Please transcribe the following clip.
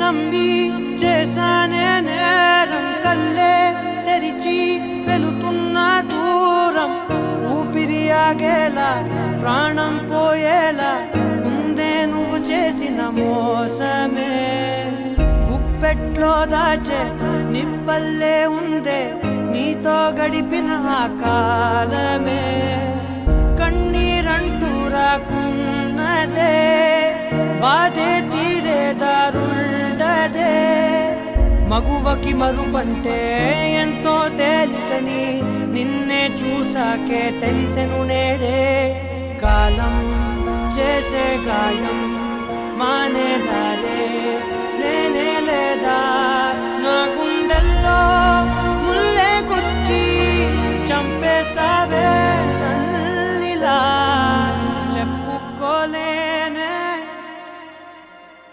నమ్మి చేశానే నేరం కల్లే తెరిచి వెళుతున్న దూరం ఊపిరి ఆగేలా ప్రాణం పోయేలా ముందే నువ్వు చేసిన మోసమే గుప్పెట్లో దాచే నిప్పల్లే ఉందే నీతో గడిపిన ఆ కాలమే కన్నీరంటూ రాకున్నదే బాధే తీరే దారుండదే మగువకి మరుపంటే ఎంతో తేలికని నిన్నే చూసాకే తెలిసెను నేడే కాలం చేసే గాయం మానేదా